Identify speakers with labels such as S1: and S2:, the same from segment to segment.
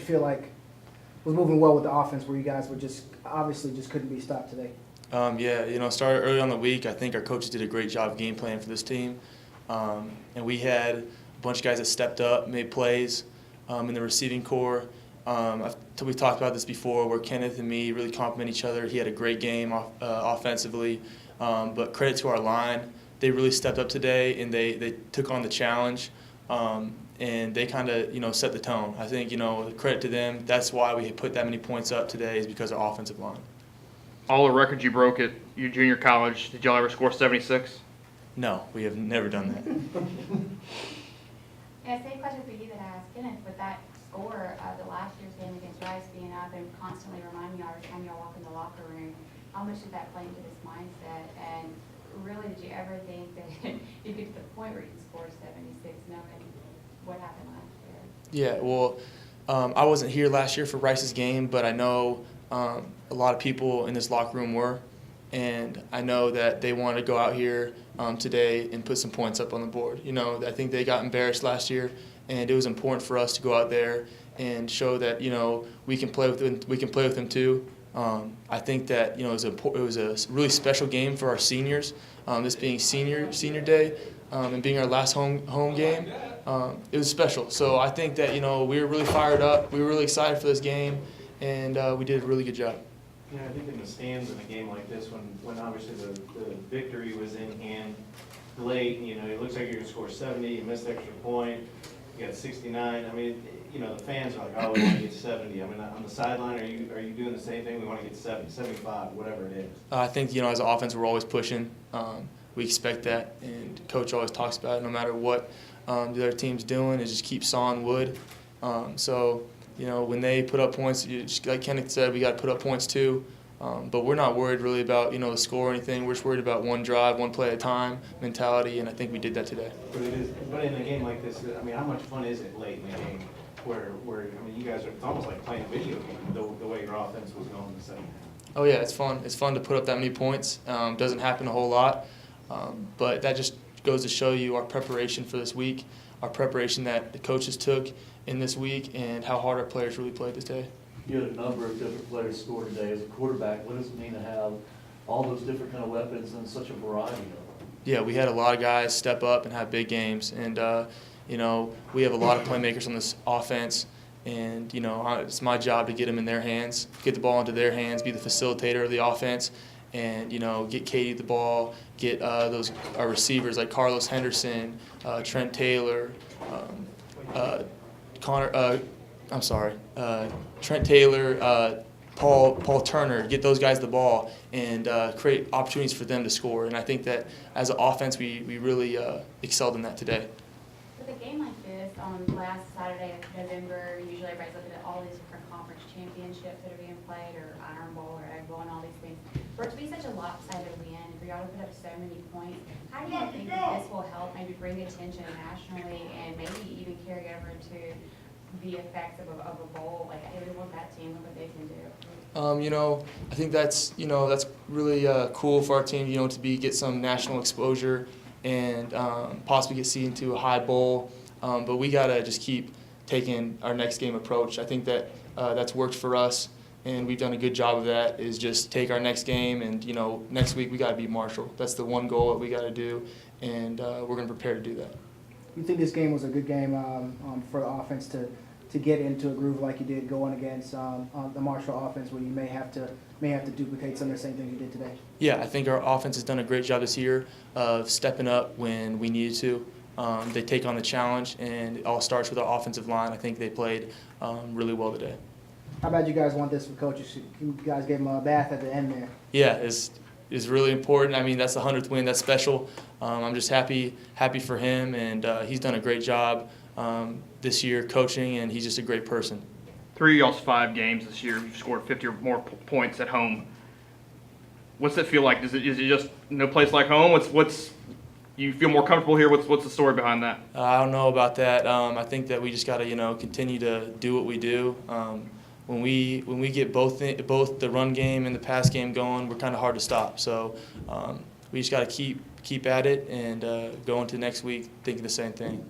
S1: you feel like was moving well with the offense where you guys were just obviously just couldn't be stopped today?
S2: Yeah, started early on the week. I think our coaches did a great job game planning for this team. And we had a bunch of guys that stepped up, made plays in the receiving core. We talked about this before where Kenneth and me really complement each other. He had a great game offensively. But credit to our line. They really stepped up today, and they took on the challenge. And they kind of, set the tone. I think, credit to them. That's why we put that many points up today is because of our offensive line.
S3: All the records you broke at your junior college, did y'all ever score 76?
S2: No, we have never done that.
S4: Yeah, same question for you that I asked Kenneth. With that score of the last year's game against Rice being up and constantly reminding you every time y'all walk in the locker room, how much did that play into this mindset? And really, did you ever think that you'd get to the point where you'd score 76 knowing what happened last year?
S2: Yeah, well, I wasn't here last year for Rice's game, but I know a lot of people in this locker room were. And I know that they want to go out here today and put some points up on the board. I think they got embarrassed last year, and it was important for us to go out there and show that we can play with them. We can play with them too. I think that it was a really special game for our seniors. This being senior day and being our last home game, it was special. So I think that we were really fired up. We were really excited for this game, and we did a really good job.
S5: Yeah, I think in the stands in a game like this, when obviously the victory was in hand late, it looks like you're going to score 70, you missed the extra point, you got 69. I mean, the fans are like, oh, we want to get 70. I mean, on the sideline, are you doing the same thing? We want to get 70, 75, whatever it is.
S2: I think, as an offense, we're always pushing. We expect that, and Coach always talks about it no matter what the other team's doing, is just keep sawing wood. When they put up points, just like Kenneth said, we got to put up points too. But we're not worried really about the score or anything. We're just worried about one drive, one play at a time mentality, and I think we did that today.
S5: But in a game like this, I mean, how much fun is it late in the game where you guys are, it's almost like playing a video game, the way your offense was going in the second half?
S2: Oh yeah, it's fun. It's fun to put up that many points. Doesn't happen a whole lot, but that just goes to show you our preparation for this week, our preparation that the coaches took in this week, and how hard our players really played this day.
S6: You had a number of different players score today. As a quarterback, what does it mean to have all those different kind of weapons and such a variety of them?
S2: Yeah, we had a lot of guys step up and have big games, and we have a lot of playmakers on this offense, and it's my job to get them in their hands, get the ball into their hands, be the facilitator of the offense, and get Katie the ball, get our receivers like Carlos Henderson, Trent Taylor, Trent Taylor, Paul Turner, get those guys the ball and create opportunities for them to score. And I think that as an offense, we really excelled in that today.
S4: With a game like this on last Saturday of November, usually everybody's looking at all these different conference championships that are being played, or Iron Bowl, or Egg Bowl, and all these things. For it to be such a lopsided win, for y'all to put up so many points, how do you think that this will help maybe bring attention nationally and maybe even carry over into the effects of a bowl? Like, hey, we want that team, look what they can do.
S2: I think that's really cool for our team, to get some national exposure and possibly get seeded into a high bowl. But we gotta just keep taking our next game approach. I think that that's worked for us, and we've done a good job of that. Is just take our next game, and next week we gotta beat Marshall. That's the one goal that we gotta do, and we're gonna prepare to do that.
S1: You think this game was a good game for the offense to get into a groove like you did going against the Marshall offense, where you may have to duplicate some of the same things you did today?
S2: Yeah, I think our offense has done a great job this year of stepping up when we needed to. They take on the challenge, and it all starts with our offensive line. I think they played really well today.
S1: How bad you guys want this for coaches? You guys gave them a bath at the end there.
S2: Yeah, it's really important. I mean, that's the 100th win. That's special. I'm just happy for him, and he's done a great job this year coaching, and he's just a great person.
S3: 3 of y'all's 5 games this year, you've scored 50 or more points at home. What's that feel like? Is it just no place like home? What's you feel more comfortable here? What's the story behind that?
S2: I don't know about that. I think that we just got to continue to do what we do. When we get both the run game and the pass game going, we're kind of hard to stop. So we just got to keep at it and go into next week thinking the same thing.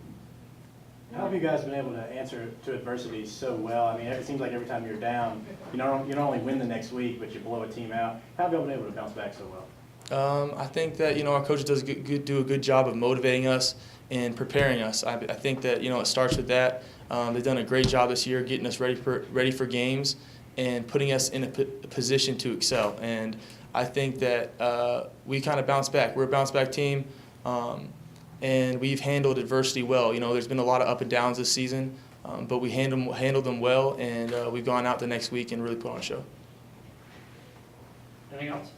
S7: How have you guys been able to answer to adversity so well? I mean, it seems like every time you're down, you not only win the next week, but you blow a team out. How have you been able to bounce back so well?
S2: I think that our coaches do a good job of motivating us and preparing us. I think that it starts with that. They've done a great job this year getting us ready for games and putting us in a position to excel. And I think that we kind of bounce back. We're a bounce back team, and we've handled adversity well. There's been a lot of up and downs this season, but we handled them well, and we've gone out the next week and really put on a show.
S3: Anything else?